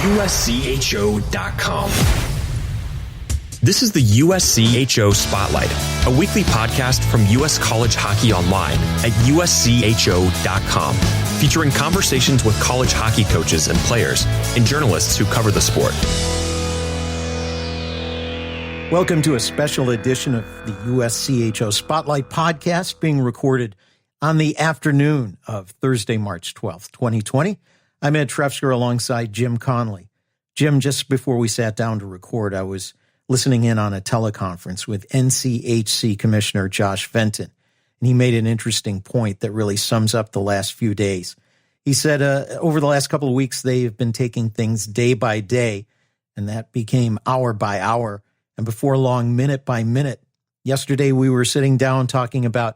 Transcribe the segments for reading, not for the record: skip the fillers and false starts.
USCHO.com. This is the USCHO Spotlight, a weekly podcast from U.S. College Hockey Online at USCHO.com, featuring conversations with college hockey coaches and players and journalists who cover the sport. Welcome to a special edition of the USCHO Spotlight podcast being recorded on the afternoon of Thursday, March 12th, 2020. I'm Ed Trefzger alongside Jim Connelly. Jim, just before we sat down to record, I was listening in on a teleconference with NCHC Commissioner Josh Fenton, and he made an interesting point that really sums up the last few days. He said over the last couple of weeks, they've been taking things day by day, and that became hour by hour, and before long, minute by minute. Yesterday, we were sitting down talking about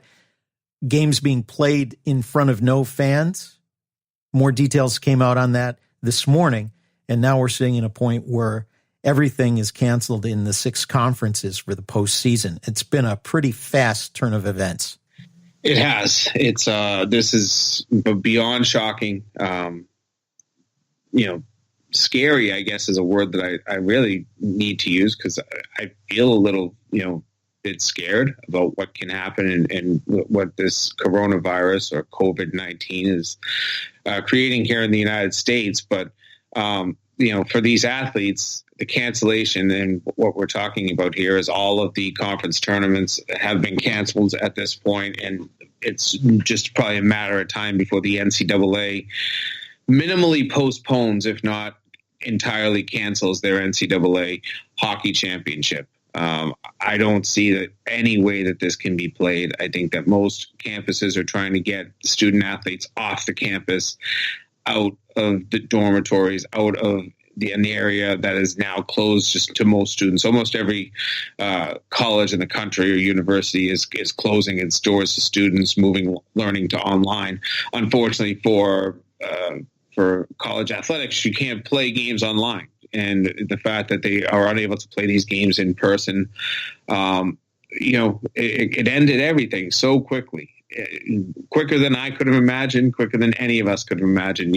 games being played in front of no fans. More details came out on that this morning, and now we're sitting at a point where everything is canceled in the 6 conferences for the postseason. It's been a pretty fast turn of events. It has. It's this is beyond shocking. Scary, I guess, is a word that I really need to use because I feel a little, bit scared about what can happen and what this coronavirus or COVID-19 is creating here in the United States. But, for these athletes, the cancellation and what we're talking about here is all of the conference tournaments have been canceled at this point, and it's just probably a matter of time before the NCAA minimally postpones, if not entirely cancels, their NCAA hockey championship. I don't see that any way that this can be played. I think that most campuses are trying to get student athletes off the campus, out of the dormitories, out of the area that is now closed just to most students. Almost every college in the country or university is closing its doors to students, moving learning to online. Unfortunately for college athletics, you can't play games online. And the fact that they are unable to play these games in person, it ended everything so quickly. Quicker than I could have imagined, quicker than any of us could have imagined.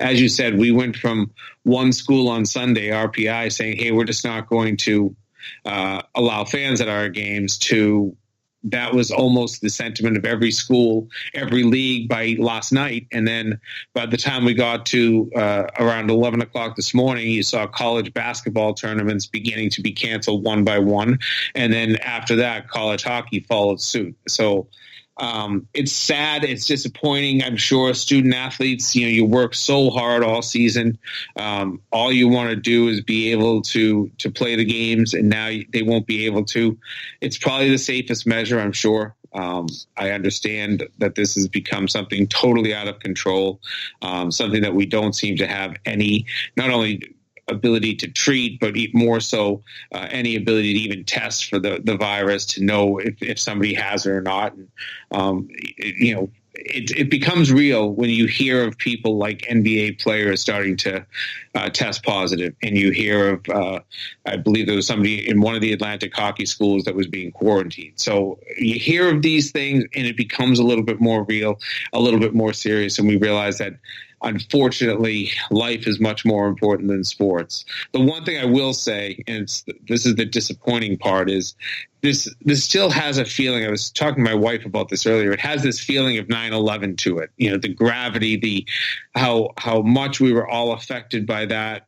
As you said, we went from one school on Sunday, RPI, saying, hey, we're just not going to allow fans at our games, to that was almost the sentiment of every school, every league by last night. And then by the time we got to around 11 o'clock this morning, you saw college basketball tournaments beginning to be canceled one by one. And then after that, college hockey followed suit. So it's sad. It's disappointing. I'm sure student athletes, you work so hard all season. All you want to do is be able to play the games, and now they won't be able to. It's probably the safest measure, I'm sure. I understand that this has become something totally out of control, something that we don't seem to have any, not only ability to treat, but more so any ability to even test for the virus to know if somebody has it or not. And, it becomes real when you hear of people like NBA players starting to test positive, and you hear of, I believe there was somebody in one of the Atlantic hockey schools that was being quarantined. So you hear of these things and it becomes a little bit more real, a little bit more serious, and we realize that unfortunately, life is much more important than sports. The one thing I will say, and this is the disappointing part, is this still has a feeling. I was talking to my wife about this earlier. It has this feeling of 9/11 to it. The gravity, how much we were all affected by that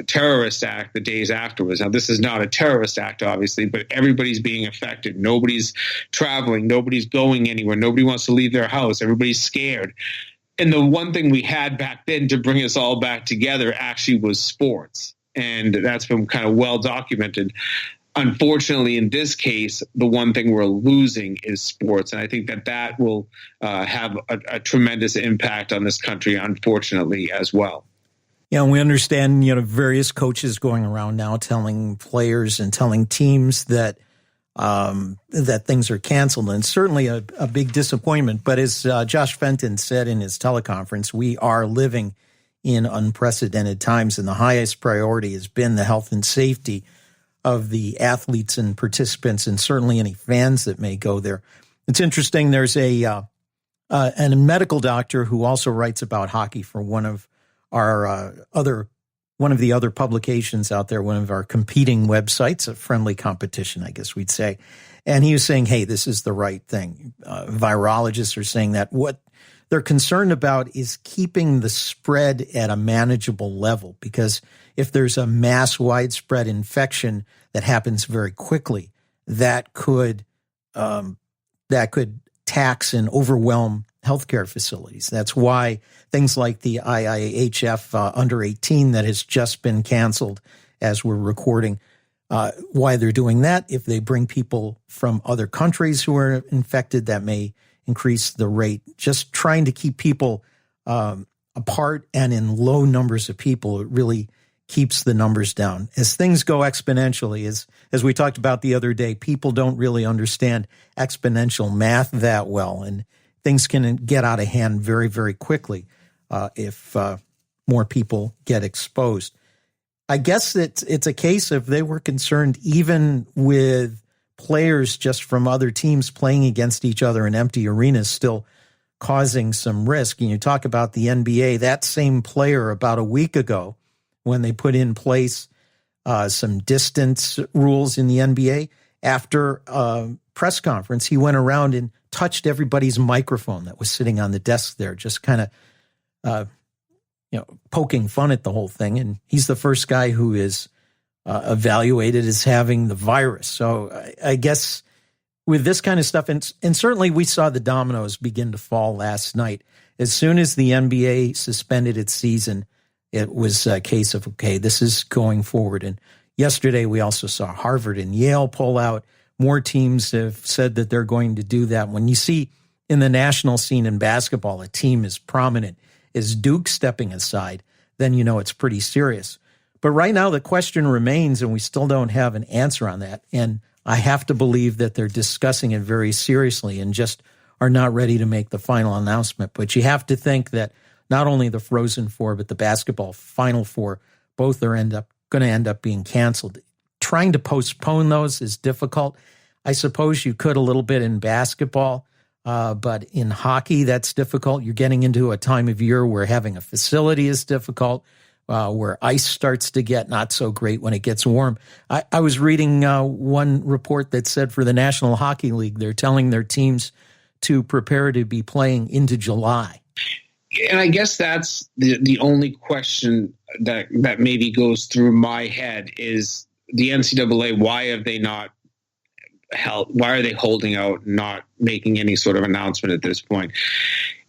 terrorist act the days afterwards. Now, this is not a terrorist act, obviously, but everybody's being affected. Nobody's traveling. Nobody's going anywhere. Nobody wants to leave their house. Everybody's scared. And the one thing we had back then to bring us all back together actually was sports. And that's been kind of well documented. Unfortunately, in this case, the one thing we're losing is sports. And I think that will have a tremendous impact on this country, unfortunately, as well. Yeah, we understand, various coaches going around now telling players and telling teams that that things are canceled, and certainly a big disappointment. But as Josh Fenton said in his teleconference, we are living in unprecedented times, and the highest priority has been the health and safety of the athletes and participants, and certainly any fans that may go there. It's interesting. There's a medical doctor who also writes about hockey for one of our other one of the other publications out there, one of our competing websites, a friendly competition, I guess we'd say. And he was saying, hey, this is the right thing. Virologists are saying that what they're concerned about is keeping the spread at a manageable level, because if there's a mass widespread infection that happens very quickly, that could tax and overwhelm healthcare facilities. That's why things like the IIHF under 18 that has just been canceled as we're recording, why they're doing that. If they bring people from other countries who are infected, that may increase the rate. Just trying to keep people apart and in low numbers of people, it really keeps the numbers down. As things go exponentially, as we talked about the other day, people don't really understand exponential math that well, and things can get out of hand very, very quickly if more people get exposed. I guess it's a case of they were concerned even with players just from other teams playing against each other in empty arenas still causing some risk. And you talk about the NBA, that same player about a week ago, when they put in place some distance rules in the NBA, after a press conference, he went around and touched everybody's microphone that was sitting on the desk there, just kind of, poking fun at the whole thing. And he's the first guy who is evaluated as having the virus. So I guess with this kind of stuff, and certainly we saw the dominoes begin to fall last night. As soon as the NBA suspended its season, it was a case of, okay, this is going forward. And yesterday we also saw Harvard and Yale pull out. More teams have said that they're going to do that. When you see in the national scene in basketball, a team as prominent as Duke stepping aside, then you know it's pretty serious. But right now the question remains, and we still don't have an answer on that. And I have to believe that they're discussing it very seriously and just are not ready to make the final announcement. But you have to think that not only the Frozen Four, but the basketball Final Four, both are going to end up being canceled. Trying to postpone those is difficult. I suppose you could a little bit in basketball, but in hockey, that's difficult. You're getting into a time of year where having a facility is difficult, where ice starts to get not so great when it gets warm. I was reading one report that said for the National Hockey League, they're telling their teams to prepare to be playing into July. And I guess that's the only question that maybe goes through my head is the NCAA. Why have they not held? Why are they holding out, not making any sort of announcement at this point?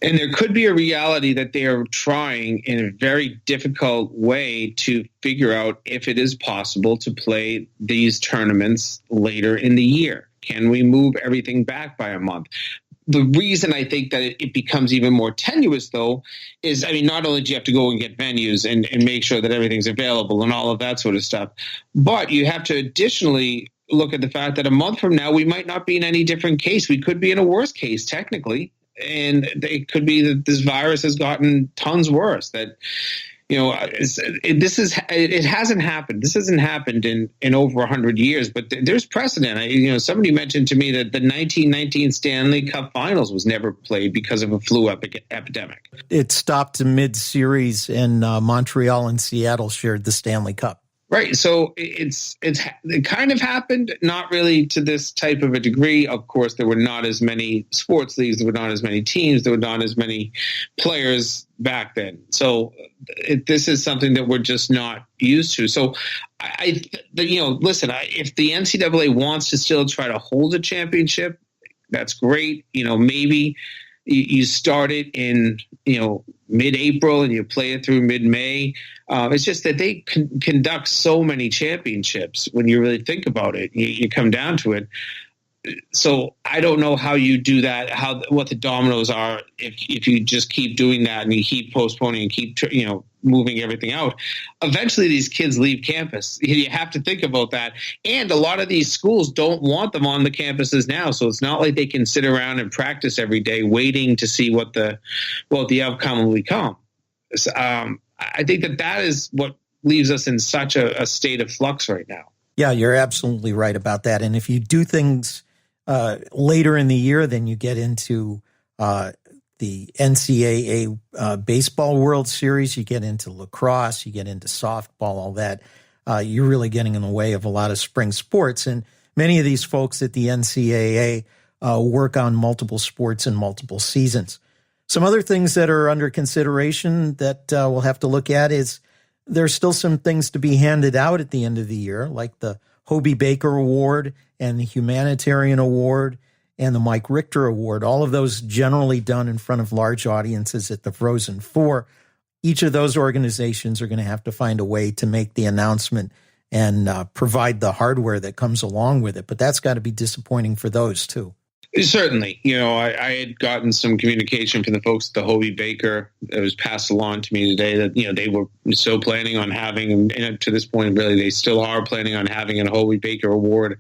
And there could be a reality that they are trying in a very difficult way to figure out if it is possible to play these tournaments later in the year. Can we move everything back by a month? The reason I think that it becomes even more tenuous, though, is, not only do you have to go and get venues and make sure that everything's available and all of that sort of stuff, but you have to additionally look at the fact that a month from now, we might not be in any different case. We could be in a worse case, technically. And it could be that this virus has gotten tons worse, that, it hasn't happened. This hasn't happened in over 100 years, but there's precedent. Somebody mentioned to me that the 1919 Stanley Cup Finals was never played because of a flu epidemic. It stopped mid-series, and Montreal and Seattle shared the Stanley Cup. Right. So it kind of happened, not really to this type of a degree. Of course, there were not as many sports leagues. There were not as many teams. There were not as many players back then. So this is something that we're just not used to. So if the NCAA wants to still try to hold a championship, that's great. Maybe you start it in, mid-April and you play it through mid-May. It's just that they conduct so many championships when you really think about it. You come down to it. So I don't know how you do that, what the dominoes are if you just keep doing that and you keep postponing and keep moving everything out. Eventually these kids leave campus. You have to think about that. And a lot of these schools don't want them on the campuses now. So it's not like they can sit around and practice every day waiting to see what the outcome will become. So, I think that is what leaves us in such a state of flux right now. Yeah, you're absolutely right about that. And if you do things later in the year, then you get into the NCAA baseball World Series, you get into lacrosse, you get into softball, all that. You're really getting in the way of a lot of spring sports. And many of these folks at the NCAA work on multiple sports and multiple seasons. Some other things that are under consideration that we'll have to look at is there's still some things to be handed out at the end of the year, like the Hobie Baker Award and the Humanitarian Award and the Mike Richter Award. All of those generally done in front of large audiences at the Frozen Four. Each of those organizations are going to have to find a way to make the announcement and provide the hardware that comes along with it. But that's got to be disappointing for those too. Certainly. I had gotten some communication from the folks at the Hobie Baker. It was passed along to me today that, they were still planning on having, and to this point, really, they still are planning on having a Hobie Baker Award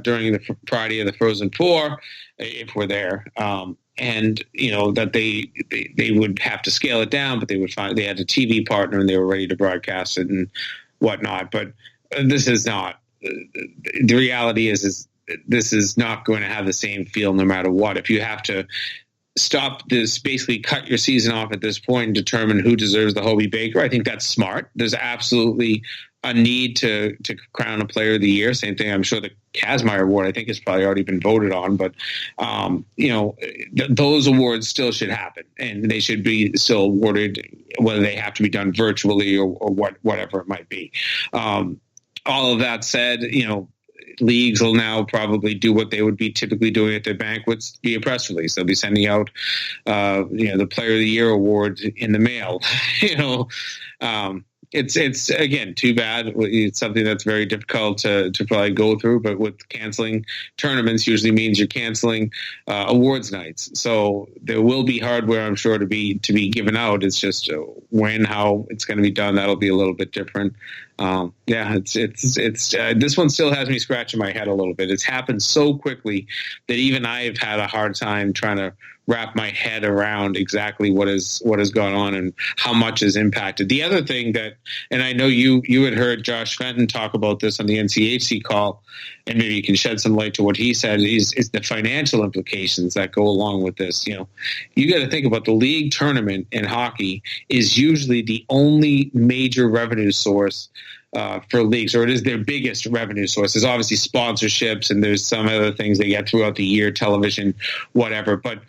during the Friday of the Frozen Four, if we're there. And, that they would have to scale it down, but they had a TV partner and they were ready to broadcast it and whatnot. But this is not, the reality is this is not going to have the same feel no matter what. If you have to stop this, basically cut your season off at this point and determine who deserves the Hobie Baker, I think that's smart. There's absolutely a need to crown a player of the year. Same thing, I'm sure the Kazmaier Award, I think, has probably already been voted on. But, those awards still should happen. And they should be still awarded, whether they have to be done virtually or whatever it might be. All of that said, leagues will now probably do what they would be typically doing at their banquets via press release. They'll be sending out, the Player of the Year award in the mail. It's again too bad. It's something that's very difficult to probably go through. But with canceling tournaments, usually means you're canceling awards nights. So there will be hardware, I'm sure, to be given out. It's just how it's going to be done. That'll be a little bit different. This one still has me scratching my head a little bit. It's happened so quickly that even I've had a hard time trying to wrap my head around exactly what has gone on and how much is impacted. The other thing that, and I know you had heard Josh Fenton talk about this on the NCHC call, and maybe you can shed some light to what he said, is the financial implications that go along with this. You got to think about the league tournament in hockey is usually the only major revenue source for leagues, or it is their biggest revenue source. There's obviously sponsorships and there's some other things they get throughout the year, television, whatever. But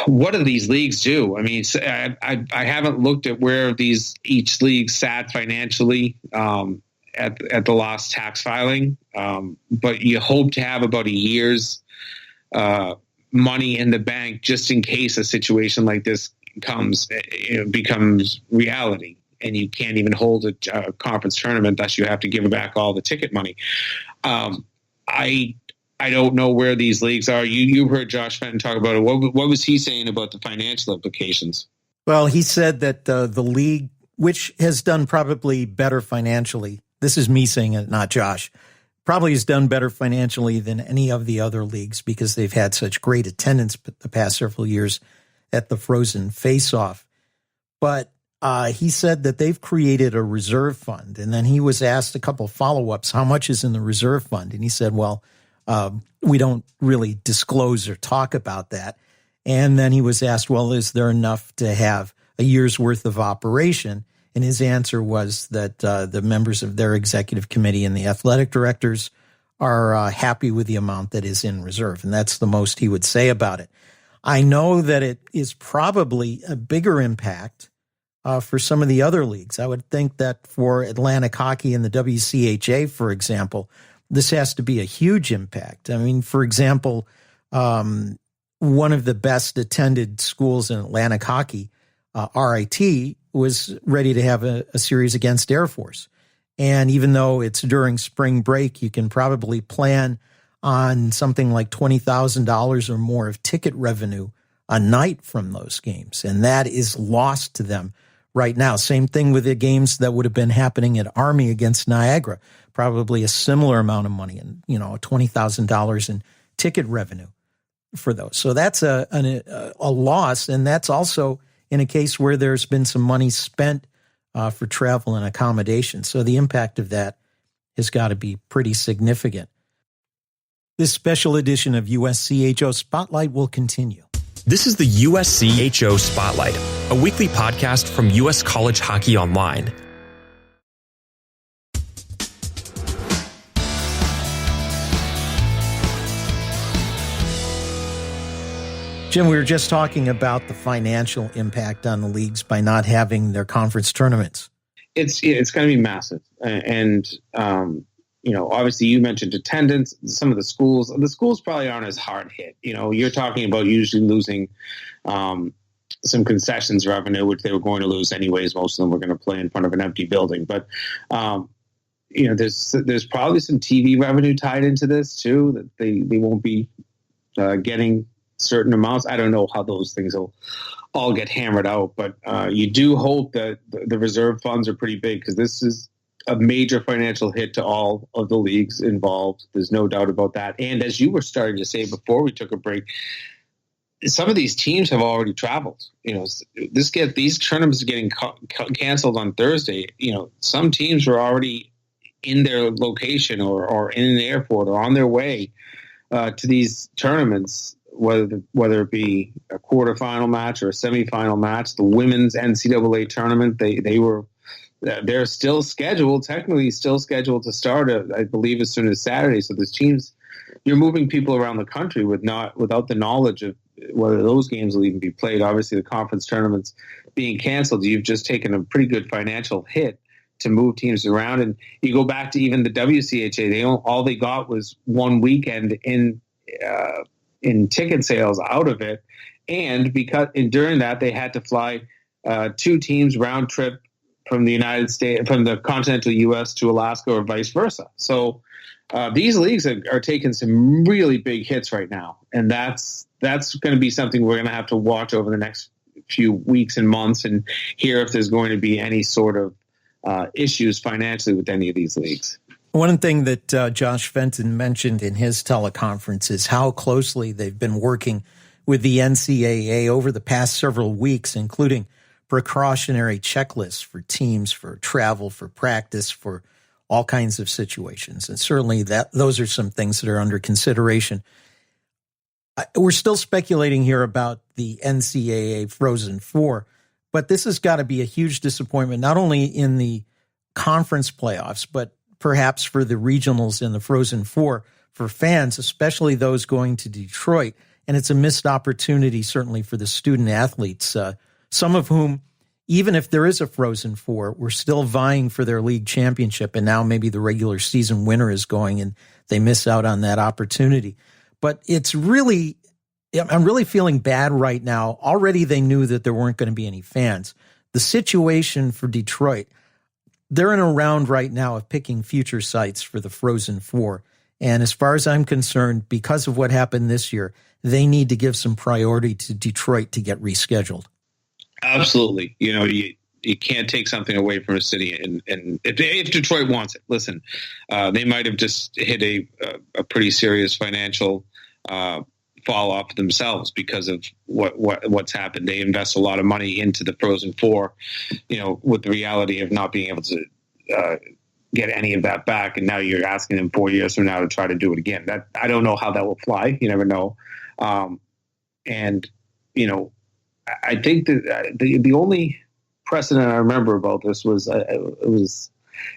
what do these leagues do? I mean, I haven't looked at where each league sat financially at the last tax filing, but you hope to have about a year's money in the bank just in case a situation like this becomes reality. And you can't even hold a conference tournament, thus you have to give back all the ticket money. I don't know where these leagues are. You heard Josh Fenton talk about it. What was he saying about the financial implications? Well, he said that the league, which has done probably better financially, this is me saying it, not Josh, probably has done better financially than any of the other leagues because they've had such great attendance the past several years at the Frozen Face-Off. But he said that they've created a reserve fund. And then he was asked a couple of follow-ups, how much is in the reserve fund? And he said, well, we don't really disclose or talk about that. And then he was asked, well, is there enough to have a year's worth of operation? And his answer was that the members of their executive committee and the athletic directors are happy with the amount that is in reserve. And that's the most he would say about it. I know that it is probably a bigger impact for some of the other leagues. I would think that for Atlantic Hockey and the WCHA, for example, this has to be a huge impact. I mean, for example, one of the best attended schools in Atlantic Hockey, RIT, was ready to have a series against Air Force. And even though it's during spring break, you can probably plan on something like $20,000 or more of ticket revenue a night from those games. And that is lost to them right now. Same thing with the games that would have been happening at Army against Niagara, probably a similar amount of money and, $20,000 in ticket revenue for those. So that's a loss. And that's also in a case where there's been some money spent for travel and accommodation. So the impact of that has got to be pretty significant. This special edition of USCHO Spotlight will continue. This is the USC HO Spotlight, a weekly podcast from U.S. College Hockey Online. Jim, we were just talking about the financial impact on the leagues by not having their conference tournaments. It's going to be massive. And obviously you mentioned attendance. Some of the schools probably aren't as hard hit. You're talking about usually losing some concessions revenue, which they were going to lose anyways. Most of them were going to play in front of an empty building. But, there's probably some TV revenue tied into this too, that they won't be getting certain amounts. I don't know how those things will all get hammered out, but you do hope that the reserve funds are pretty big, because this is a major financial hit to all of the leagues involved. There's no doubt about that. And as you were starting to say before we took a break, some of these teams have already traveled. These tournaments are getting canceled on Thursday. Some teams were already in their location or in an airport or on their way to these tournaments, whether it be a quarterfinal match or a semifinal match. The women's NCAA tournament, they're still scheduled, technically still scheduled to start, I believe, as soon as Saturday. So there's teams, you're moving people around the country without the knowledge of whether those games will even be played. Obviously, the conference tournaments being canceled, you've just taken a pretty good financial hit to move teams around. And you go back to even the WCHA, all they got was one weekend in ticket sales out of it, and during that they had to fly two teams round trip from the United States, from the continental U.S. to Alaska, or vice versa. So these leagues are taking some really big hits right now, and that's going to be something we're going to have to watch over the next few weeks and months, and hear if there's going to be any sort of issues financially with any of these leagues. One thing that Josh Fenton mentioned in his teleconference is how closely they've been working with the NCAA over the past several weeks, including precautionary checklists for teams, for travel, for practice, for all kinds of situations. And certainly those are some things that are under consideration. We're still speculating here about the NCAA Frozen Four, but this has got to be a huge disappointment, not only in the conference playoffs, but perhaps for the regionals in the Frozen Four for fans, especially those going to Detroit. And it's a missed opportunity, certainly, for the student athletes, some of whom, even if there is a Frozen Four, we're still vying for their league championship. And now maybe the regular season winner is going and they miss out on that opportunity. But I'm really feeling bad right now. Already they knew that there weren't going to be any fans. The situation for Detroit, they're in a round right now of picking future sites for the Frozen Four. And as far as I'm concerned, because of what happened this year, they need to give some priority to Detroit to get rescheduled. Absolutely. You can't take something away from a city. And if Detroit wants it, listen, they might have just hit a pretty serious financial fall off themselves because of what's happened. They invest a lot of money into the Frozen Four, with the reality of not being able to get any of that back. And now you're asking them 4 years from now to try to do it again. That I don't know how that will fly. You never know. I think that the only precedent I remember about this was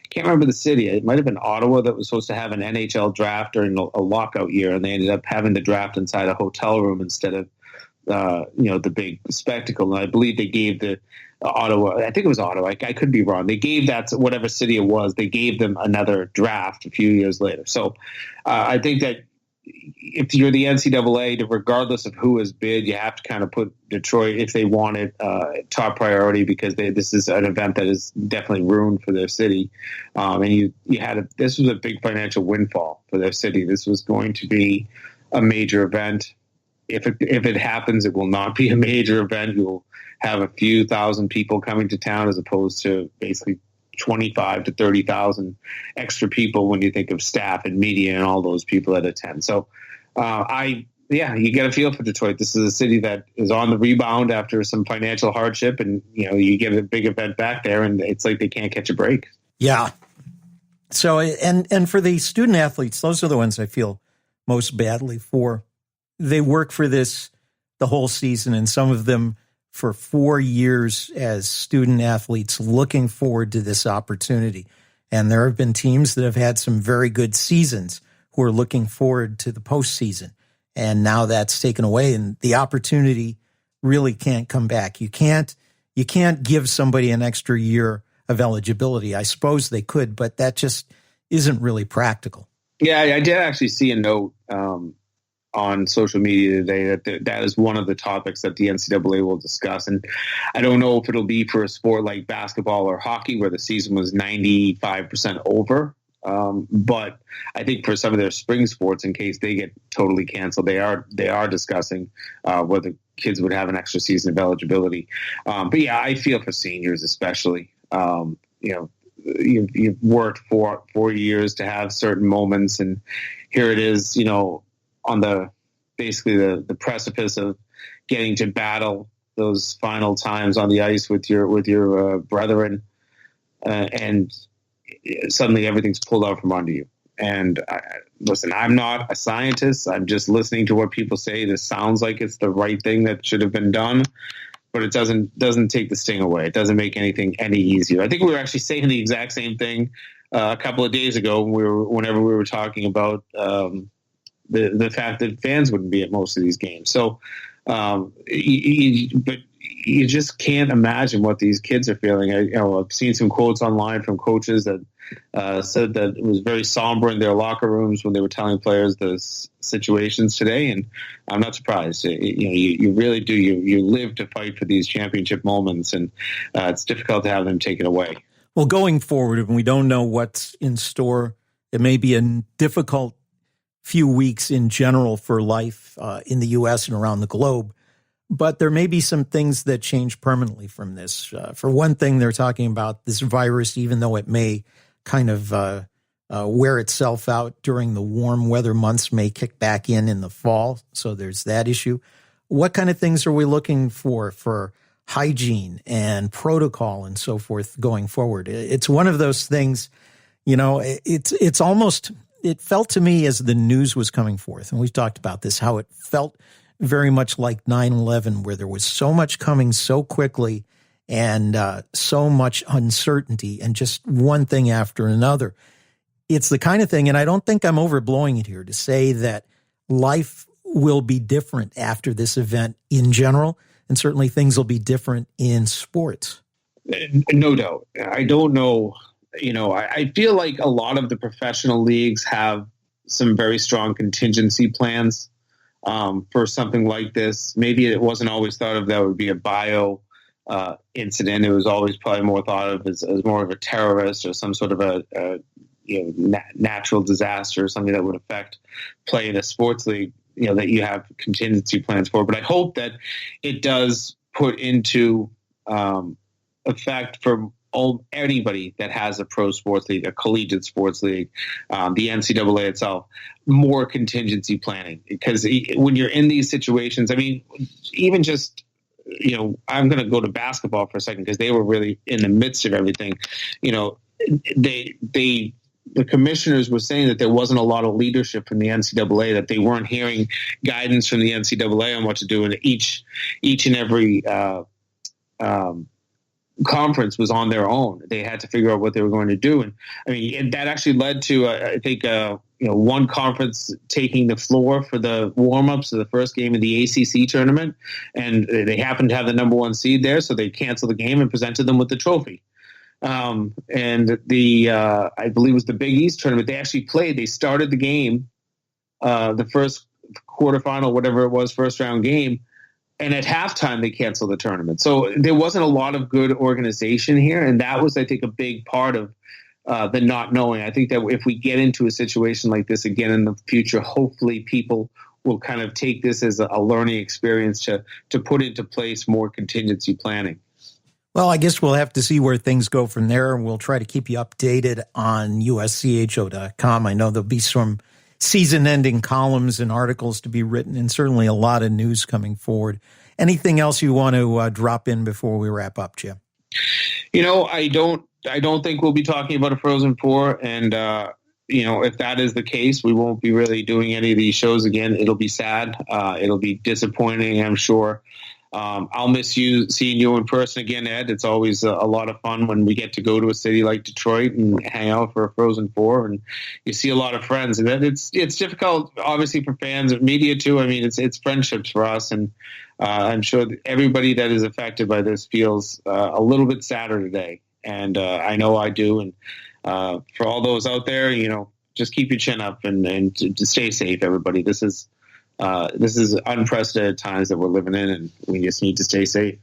can't remember the city. It might have been Ottawa that was supposed to have an NHL draft during a lockout year, and they ended up having the draft inside a hotel room instead of the big spectacle. And I believe they gave the Ottawa, I think it was Ottawa, I could be wrong, they gave that, whatever city it was, they gave them another draft a few years later. So I think that if you're the NCAA, regardless of who has bid, you have to kind of put Detroit, if they want it, top priority, because this is an event that is definitely ruined for their city. And this was a big financial windfall for their city. This was going to be a major event. If it happens, it will not be a major event. You'll have a few thousand people coming to town as opposed to basically 25 to 30,000 extra people when you think of staff and media and all those people that attend. So you get a feel for Detroit. This is a city that is on the rebound after some financial hardship, and you get a big event back there and it's like they can't catch a break. Yeah. So, and for the student athletes, those are the ones I feel most badly for. They work for this the whole season, and some of them for 4 years as student athletes looking forward to this opportunity. And there have been teams that have had some very good seasons who are looking forward to the postseason. And now that's taken away, and the opportunity really can't come back. You can't give somebody an extra year of eligibility. I suppose they could, but that just isn't really practical. Yeah, I did actually see a note on social media today that is one of the topics that the NCAA will discuss. And I don't know if it'll be for a sport like basketball or hockey where the season was 95% over. But I think for some of their spring sports, in case they get totally canceled, they are discussing whether kids would have an extra season of eligibility. But yeah, I feel for seniors especially. You've worked for 4 years to have certain moments, and here it is, on the precipice of getting to battle those final times on the ice with your brethren, and suddenly everything's pulled out from under you. And listen, I'm not a scientist. I'm just listening to what people say. This sounds like it's the right thing that should have been done, but it doesn't take the sting away. It doesn't make anything any easier. I think we were actually saying the exact same thing a couple of days ago whenever we were talking about the fact that fans wouldn't be at most of these games. So, but you just can't imagine what these kids are feeling. I've seen some quotes online from coaches that said that it was very somber in their locker rooms when they were telling players the situations today, and I'm not surprised. You really do. You live to fight for these championship moments, and it's difficult to have them taken away. Well, going forward, and we don't know what's in store, it may be a difficult few weeks in general for life in the U.S. and around the globe. But there may be some things that change permanently from this. For one thing, they're talking about this virus, even though it may kind of wear itself out during the warm weather months, may kick back in the fall. So there's that issue. What kind of things are we looking for hygiene and protocol and so forth going forward? It's one of those things, it's almost, it felt to me as the news was coming forth, and we've talked about this, how it felt very much like 9/11, where there was so much coming so quickly and so much uncertainty and just one thing after another. It's the kind of thing, and I don't think I'm overblowing it here to say that life will be different after this event in general, and certainly things will be different in sports. No doubt. I don't know. I feel like a lot of the professional leagues have some very strong contingency plans for something like this. Maybe it wasn't always thought of that would be a bio incident. It was always probably more thought of as more of a terrorist or some sort of a natural disaster or something that would affect play in a sports league, that you have contingency plans for. But I hope that it does put into effect for anybody that has a pro sports league, a collegiate sports league, the NCAA itself, more contingency planning. Because when you're in these situations, I mean, even just, I'm going to go to basketball for a second because they were really in the midst of everything. The commissioners were saying that there wasn't a lot of leadership from the NCAA, that they weren't hearing guidance from the NCAA on what to do, and each and every conference was on their own. They had to figure out what they were going to do. And I mean, that actually led to, I think, one conference taking the floor for the warm-ups of the first game of the ACC tournament. And they happened to have the number one seed there, so they canceled the game and presented them with the trophy. And I believe it was the Big East tournament. They actually played. They started the game, the first quarterfinal, whatever it was, first round game. And at halftime, they canceled the tournament. So there wasn't a lot of good organization here. And that was, I think, a big part of the not knowing. I think that if we get into a situation like this again in the future, hopefully people will kind of take this as a learning experience to put into place more contingency planning. Well, I guess we'll have to see where things go from there. And we'll try to keep you updated on USCHO.com. I know there'll be some season-ending columns and articles to be written, and certainly a lot of news coming forward. Anything else you want to drop in before we wrap up, Jim? I don't think we'll be talking about a Frozen Four, and if that is the case, we won't be really doing any of these shows again. It'll be sad. It'll be disappointing, I'm sure. I'll miss seeing you in person again, Ed. It's always a lot of fun when we get to go to a city like Detroit and hang out for a Frozen Four, and you see a lot of friends. And it's difficult, obviously, for fans and media too. I mean, it's friendships for us, and I'm sure that everybody that is affected by this feels a little bit sadder today. And I know I do. And for all those out there, just keep your chin up and to stay safe, everybody. This is unprecedented times that we're living in, and we just need to stay safe.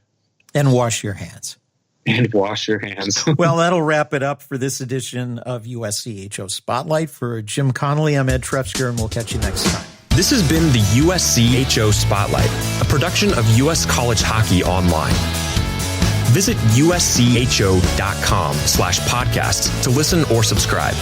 And wash your hands. And wash your hands. Well, that'll wrap it up for this edition of USCHO Spotlight. For Jim Connelly, I'm Ed Trefzger, and we'll catch you next time. This has been the USCHO Spotlight, a production of U.S. College Hockey Online. Visit uscho.com/podcasts to listen or subscribe.